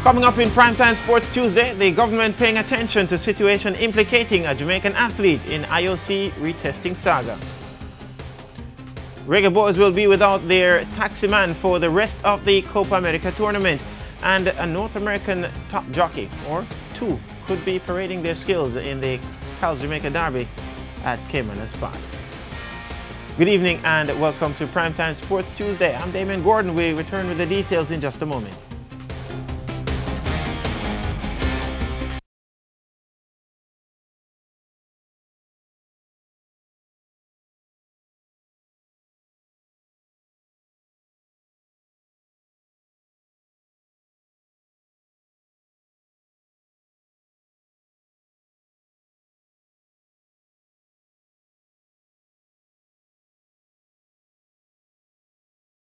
Coming up in Primetime Sports Tuesday, the government paying attention to situation implicating a Jamaican athlete in IOC retesting saga. Reggae Boys will be without their taxi man for the rest of the Copa America tournament, and a North American top jockey, or two, could be parading their skills in the Cal Jamaica Derby at Caymanas Park. Good evening and welcome to Primetime Sports Tuesday. I'm Damon Gordon. We return with the details in just a moment.